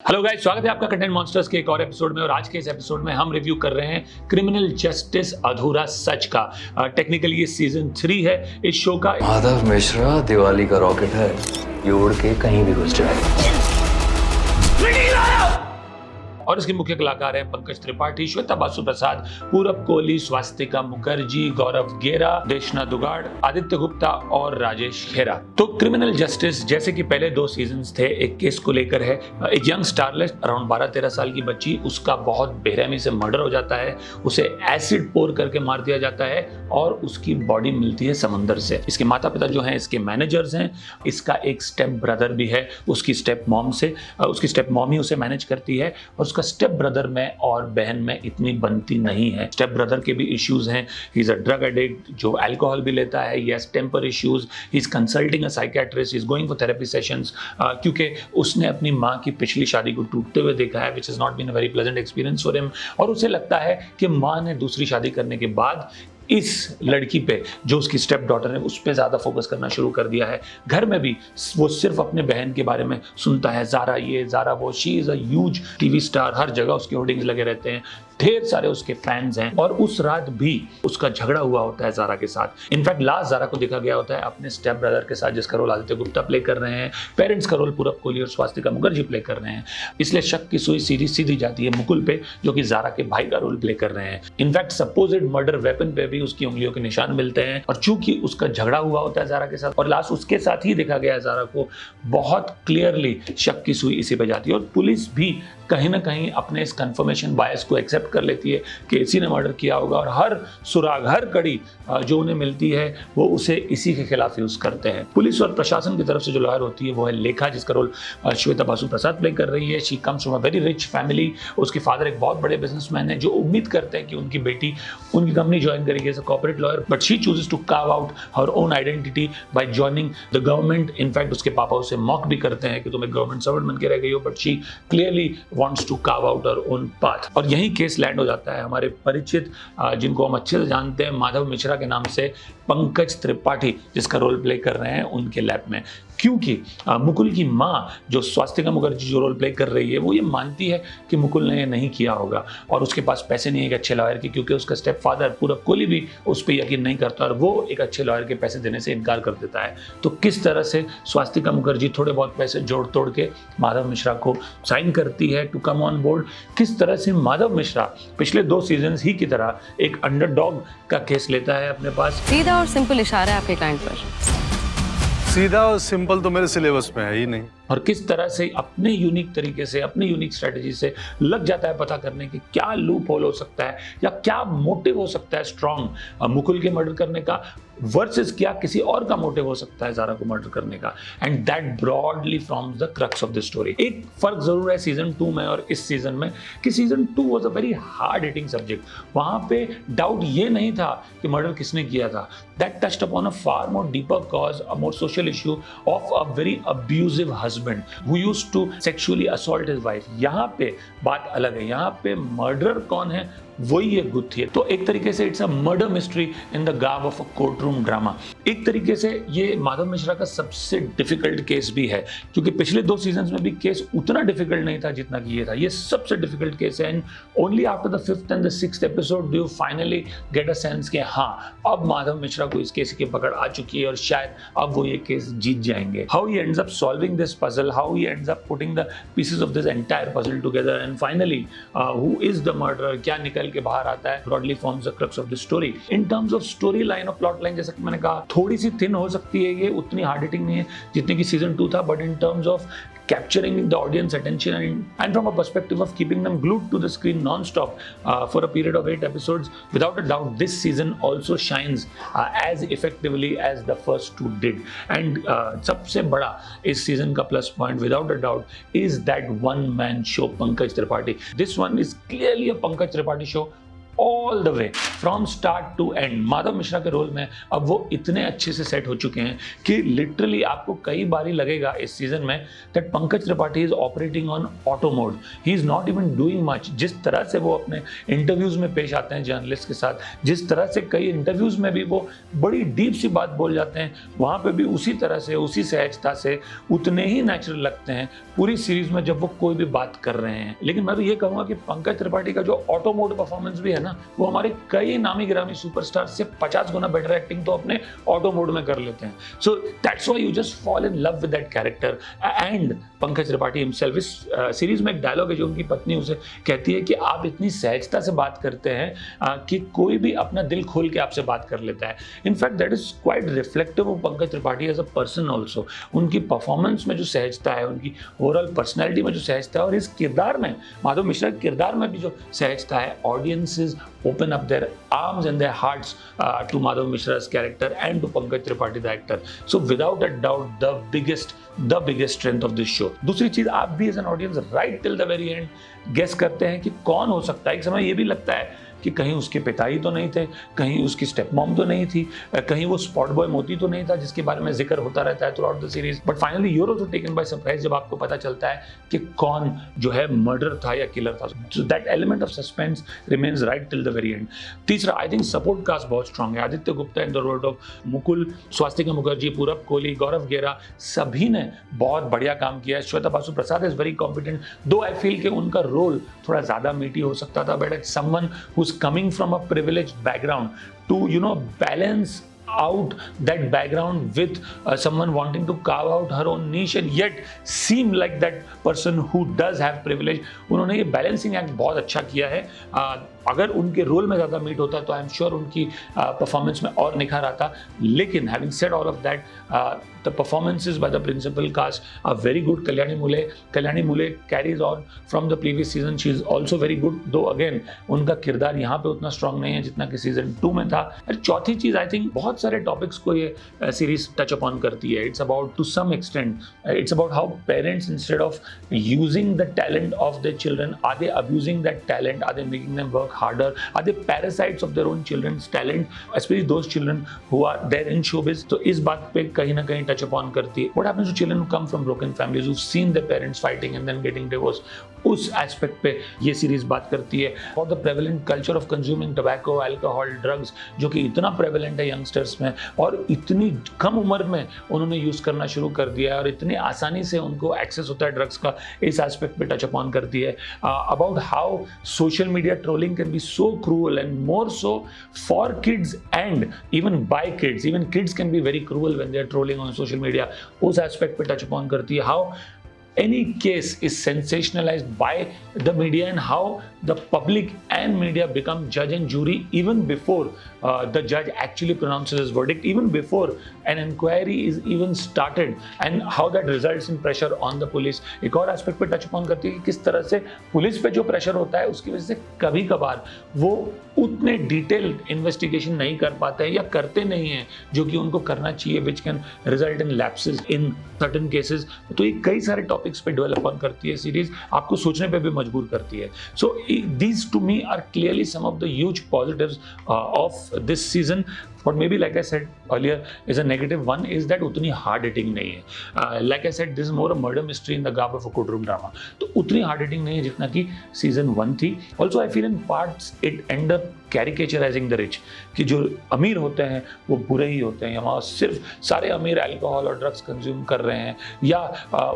Hello guys, स्वागत है आपका कंटेंट मॉन्स्टर्स के एक और एपिसोड में। और आज के इस एपिसोड में हम रिव्यू कर रहे हैं क्रिमिनल जस्टिस अधूरा सच का। टेक्निकली ये सीजन 3 है इस शो का। माधव मिश्रा दिवाली का रॉकेट है, ये उड़ के कहीं भी घुस जाए। और इसके मुख्य कलाकार हैं पंकज त्रिपाठी, श्वेता बासु प्रसाद, पूरब कोहली, स्वास्तिका मुखर्जी, गौरव गेरा, देशना दुगाड़, आदित्य गुप्ता और राजेश खेरा। तो क्रिमिनल जस्टिस जैसे कि पहले 2 सीजन्स थे, एक केस को लेकर है। एक यंग स्टारलेट अराउंड 12-13 साल की बच्ची, उसका बहुत बेरहमी से मर्डर हो जाता है, उसे एसिड पोर करके मार दिया जाता है और उसकी बॉडी मिलती है समंदर से। इसके माता पिता जो हैं इसके मैनेजर्स हैं। इसका एक स्टेप ब्रदर भी है, उसकी स्टेप मॉम ही उसे मैनेज करती है। और उसका स्टेप ब्रदर में और बहन में इतनी बनती नहीं है। स्टेप ब्रदर के भी इश्यूज हैं। He is a drug addict जो अल्कोहल भी लेता है। He has temper issues. He is consulting a psychiatrist. He is going for therapy sessions क्योंकि उसने अपनी माँ की पिछली शादी को टूटते हुए देखा है, which is not been a very pleasant experience for him. और उसे लगता है कि माँ ने दूसरी शादी करने के बाद इस लड़की पे जो उसकी स्टेप डॉटर है उस पर ज़्यादा फोकस करना शुरू कर दिया है। घर में भी वो सिर्फ अपने बहन के बारे में सुनता है, ज़ारा ये ज़ारा वो। She is a huge TV star, हर जगह उसके होर्डिंग्स लगे रहते हैं, ढेर सारे उसके फैंस हैं। और उस रात भी उसका झगड़ा हुआ होता है ज़ारा के साथ। इनफैक्ट लास्ट ज़ारा को देखा गया होता है अपने स्टेप ब्रदर के साथ, जिसका रोल आदित्य गुप्ता प्ले कर रहे हैं। पेरेंट्स का रोल पूरब कोहली और स्वास्तिका मुखर्जी प्ले कर रहे हैं। इसलिए शक की सुई सीधी जाती है मुकुल पे, जो कि ज़ारा के भाई का रोल प्ले कर रहे हैं। इनफैक्ट सपोजिड मर्डर वेपन पे भी उसकी उंगलियों के निशान मिलते हैं। और चूंकि उसका झगड़ा हुआ होता है ज़ारा के साथ और लास्ट उसके साथ ही देखा गया है ज़ारा को, बहुत क्लियरली शक की सुई इसी पे जाती है। और पुलिस भी कहीं ना कहीं अपने इस कंफर्मेशन बायस को एक्सेप्ट कर लेती है कि इसी ने मर्डर किया होगा। और हर सुराग, हर कड़ी जो उन्हें मिलती है वो उसे इसी के खिलाफ यूज करते हैं। पुलिस और प्रशासन की तरफ से जो लॉयर होती है वो है लेखा, जिसका रोल श्वेता बासु प्रसाद प्ले कर रही है। She comes from a very rich family. उसके फादर एक बहुत बड़े बिजनेसमैन है जो उम्मीद करते हैं कि उनकी बेटी उनकी कंपनी ज्वाइन करेगी as a corporate lawyer, but she chooses to carve out her own identity by joining the government. In fact उसके पापा उसे मॉक भी करते हैं कि तुम एक गवर्नमेंट सर्वेंट बन के रह गई हो, but she clearly wants to carve out her own path. और यही केस लैंड हो जाता है हमारे परिचित, जिनको हम अच्छे से जानते हैं, माधव मिश्रा के नाम से, पंकज त्रिपाठी जिसका रोल प्ले कर रहे हैं उनके लैप में। क्योंकि मुकुल की माँ जो स्वास्तिका मुखर्जी जो रोल प्ले कर रही है वो ये मानती है कि मुकुल ने ये नहीं किया होगा और उसके पास पैसे नहीं है एक अच्छे लॉयर के, क्योंकि उसका स्टेप फादर पूरब कोहली भी उस पर यकीन नहीं करता और वो एक अच्छे लॉयर के पैसे देने से इनकार कर देता है। तो किस तरह से स्वास्तिका मुखर्जी थोड़े बहुत पैसे जोड़ तोड़ के माधव मिश्रा को साइन करती है टू कम ऑन बोर्ड, किस तरह से माधव मिश्रा पिछले 2 सीजन्स ही की तरह एक अंडरडॉग का केस लेता है अपने पास। सीधा और सिंपल इशारा है आपके क्लाइंट पर। सीधा और सिंपल तो मेरे सिलेबस में है ही नहीं। और किस तरह से अपने यूनिक तरीके से, अपनी यूनिक स्ट्रेटजी से लग जाता है पता करने की क्या लूप होल हो सकता है या क्या मोटिव हो सकता है स्ट्रॉन्ग मुकुल के मर्डर करने का, वर्सेस क्या किसी और का मोटिव हो सकता है ज़ारा को मर्डर करने का। And that broadly forms the crux of the story. एक फर्क जरूर है सीजन 2 में और इस सीजन में कि season 2 was a very hard hitting subject. वहां पे डाउट ये नहीं था कि मर्डर किसने किया था। That touched upon a far more deeper cause, a more social issue of a very abusive husband who used to sexually assault his wife. यहाँ पे बात अलग है, यहाँ पे मर्डरर कौन है वही एक गुत्थी है। तो एक तरीके से it's a murder mystery in the garb of a court room drama. एक तरीके से ये माधव मिश्रा का सबसे डिफिकल्ट केस भी है, क्योंकि पिछले 2 सीजन्स में भी केस उतना डिफिकल्ट नहीं था जितना कि ये था। ये सबसे डिफिकल्ट केस है। And only after the 5th and the 6th episode do you finally get a sense कि हाँ, अब माधव मिश्रा को इस केस की पकड़ आ चुकी है और शायद अब वो ये केस जीत जाएंगे। How he ends up solving this puzzle, how he ends up putting the pieces of this entire puzzle together, and finally who is the murderer, क्या निकल के बाहर आता है, broadly forms the crux of the story. In terms of story line और plot line, जैसा कि मैंने कहा, थोड़ी सी थिन हो सकती है, ये उतनी हार्ड हिटिंग नहीं है जितनी कि सीजन 2 था, but in terms of capturing the audience attention and from a perspective of keeping them glued to the screen non-stop for a period of 8 episodes, without a doubt this season also shines as effectively as the first 2 did. And सबसे बड़ा इस season का plus point without a doubt is that one man show Pankaj Tripathi. This one is clearly a Pankaj Tripathi show all the way from start to end. Madhav Mishra के role में अब वो इतने अच्छे से सेट हो चुके हैं कि लिटरली आपको कई बार ही लगेगा इस सीजन में that Pankaj Tripathi is operating on auto mode. He is not even doing much. जिस तरह से वो अपने इंटरव्यूज में पेश आते हैं जर्नलिस्ट के साथ, जिस तरह से कई इंटरव्यूज में भी वो बड़ी डीप सी बात बोल जाते हैं, वहां पे भी उसी तरह से, उसी सहजता से, उतने ही नेचुरल लगते हैं पूरी सीरीज में जब वो कोई भी बात कर रहे हैं। लेकिन मैं तो ये कहूंगा कि पंकज त्रिपाठी का जो ऑटो मोड परफॉर्मेंस भी है ना, वो हमारे कई नामी गिरामी सुपरस्टार से 50 गुना बेटर एक्टिंग तो अपने ऑटो मोड में कर लेते हैं। So that's why you just fall in love with that character. And Pankaj Tripathi himself, इस सीरीज में एक डायलॉग है जो उनकी पत्नी उसे कहती है कि आप इतनी सहजता से बात करते हैं कि कोई भी अपना दिल खोल के आपसे बात कर लेता है। In fact that is quite reflective of Pankaj Tripathi as a person also. उनकी परफॉर्मेंस में जो सहजता है, उनकी ओवरऑल पर्सनैलिटी में जो सहजता है, और इस किरदार में, माधव मिश्रा के किरदार में भी जो सहजता है, audiences open up their arms and their hearts to Madhav Mishra's character and to Pankaj Tripathi the actor. So without a doubt the biggest strength of this show. दूसरी चीज, आप भी as an audience right till the very end guess करते हैं कि कौन हो सकता है। एक समय ये भी लगता है कि कहीं उसके पिता ही तो नहीं थे, कहीं उसकी स्टेप मॉम तो नहीं थी, कहीं वो स्पॉट बॉय मोती तो नहीं था जिसके बारे में जिक्र होता रहता है throughout the series. But finally you're also taken by surprise जब आपको पता चलता है कि कौन जो है मर्डर था या किलर था। So that element of suspense remains right till the very end. तीसरा, आई थिंक सपोर्ट कास्ट बहुत स्ट्रांग है। Aditya Gupta in the role of Mukul, Swastika Mukherjee, Purab Kohli, गौरव गेरा, सभी ने बहुत बढ़िया काम किया है। श्वेता बासु प्रसाद इज वेरी कॉम्पिटेंट, दो आई फील कि उनका रोल थोड़ा ज्यादा मीटी हो सकता था, but as someone who is coming from a privileged background to balance out that background with someone wanting to carve out her own niche and yet seem like that person who does have privilege, उन्होंने ये balancing act बहुत अच्छा किया है। अगर उनके role में ज़्यादा मीट होता तो आई एम श्योर उनकी परफॉर्मेंस में और निखार आता। लेकिन having said all of that, the performances by the principal cast are very good. Kalyani Mule carries on from the previous season, she is also very good, though again उनका किरदार यहाँ पे उतना स्ट्रांग नहीं है जितना कि सीजन 2 में था। और चौथी चीज़, आई थिंक बहुत सारे टॉपिक्स को ये सीरीज टच अपॉन करती है। It's about, to some extent, it's about how parents instead of using the talent of their children, are they abusing that talent, are they making them work harder, are they parasites of their own children's talent, especially those children who are there in showbiz। तो इस बात पे कहीं ना कहीं touch upon करती है। What happens to children who come from broken families, who've seen their parents fighting and then getting divorced, उस एस्पेक्ट पे ये सीरीज बात करती है। और the prevalent culture of consuming tobacco, alcohol, drugs, जो कि इतना प्रेवलेंट है यंगस्टर्स में और इतनी कम उम्र में उन्होंने यूज़ करना शुरू कर दिया है और इतनी आसानी से उनको एक्सेस होता है ड्रग्स का, इस एस्पेक्ट पे टच अपॉन करती है। About how social media trolling can be so cruel and more so for kids and even by kids, even kids can be very cruel when they are trolling on social media, उस aspect पे touch upon करती है। How any case is sensationalized by the media and how the public and media become judge and jury even before the judge actually pronounces his verdict, even before an inquiry is even started, and how that results in pressure on the police। एक और aspect पे touch upon करती है कि किस तरह से police पे जो प्रेशर होता है उसकी वजह से कभी कभार वो उतने डिटेल्ड इन्वेस्टिगेशन नहीं कर पाते हैं या करते नहीं हैं जो कि उनको करना चाहिए, which can result in lapses in certain cases. तो ये कई सारे टॉपिक्स पे डेवलप ऑन करती है सीरीज, आपको सोचने पे भी मजबूर करती है। So these to me are clearly some of the huge positives of this season। But maybe like I said earlier is a negative one is that उतनी hard hitting नहीं है। Like I said, this is more a murder mystery in the garb of a courtroom drama। तो उतनी hard hitting नहीं है जितना कि season 1 थी। Also I feel in parts it end up caricaturizing the rich, कि जो अमीर होते हैं वो बुरे ही होते हैं, वहाँ सिर्फ सारे अमीर अल्कोहल और ड्रग्स कंज्यूम कर रहे हैं या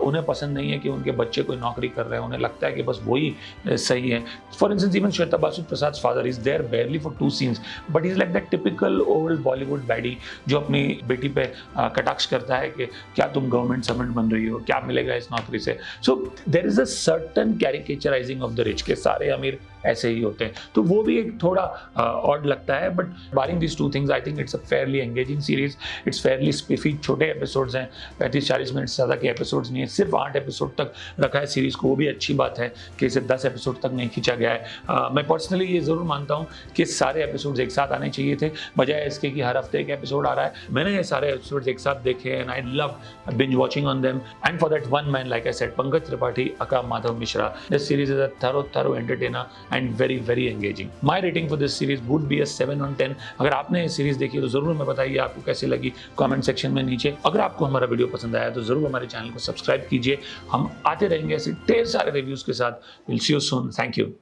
उन्हें पसंद नहीं है कि उनके बच्चे कोई नौकरी कर रहे हैं, उन्हें लगता है कि बस वही सही है। For instance even Shweta Basu Prasad father is there barely for 2 scenes, but he's like that typical old Bollywood baddie जो अपनी बेटी पे कटाक्ष करता है कि क्या तुम गवर्नमेंट सर्वेंट बन रही हो, क्या मिलेगा इस नौकरी से। So there is a certain caricaturizing of the rich के सारे अमीर ऐसे ही होते हैं, तो वो भी एक थोड़ा ऑड लगता है। But barring this two things I think it's a fairly engaging series, it's fairly spiffy. छोटे एपिसोड्स हैं, 35-40 मिनट से ज़्यादा के एपिसोड्स नहीं है, सिर्फ 8 एपिसोड तक रखा है सीरीज़ को, वो भी अच्छी बात है कि इसे 10 एपिसोड तक नहीं खींचा गया है। मैं पर्सनली ये ज़रूर मानता हूँ कि सारे एपिसोड्स एक साथ आने चाहिए थे, बजाय इसके वेडनेसडे की हर हफ्ते एक एपिसोड आ रहा है। मैंने ये सारे एपिसोड्स एक साथ देखे and I love binge watching on them and for that one man like I said Pankaj Tripathi Aka Madhav Mishra, this series is a thorough entertainer and very engaging. My rating for this series would be a 7 on 10. अगर आपने ये series देखी है तो जरूर हमें बताइए आपको कैसी लगी कमेंट सेक्शन में नीचे। अगर आपको हमारा वीडियो पसंद आया तो जरूर हमारे चैनल को सब्सक्राइब कीजिए। हम आते रहेंगे ऐसे ढेर सारे रिव्यूज के साथ। We'll see you soon. Thank you.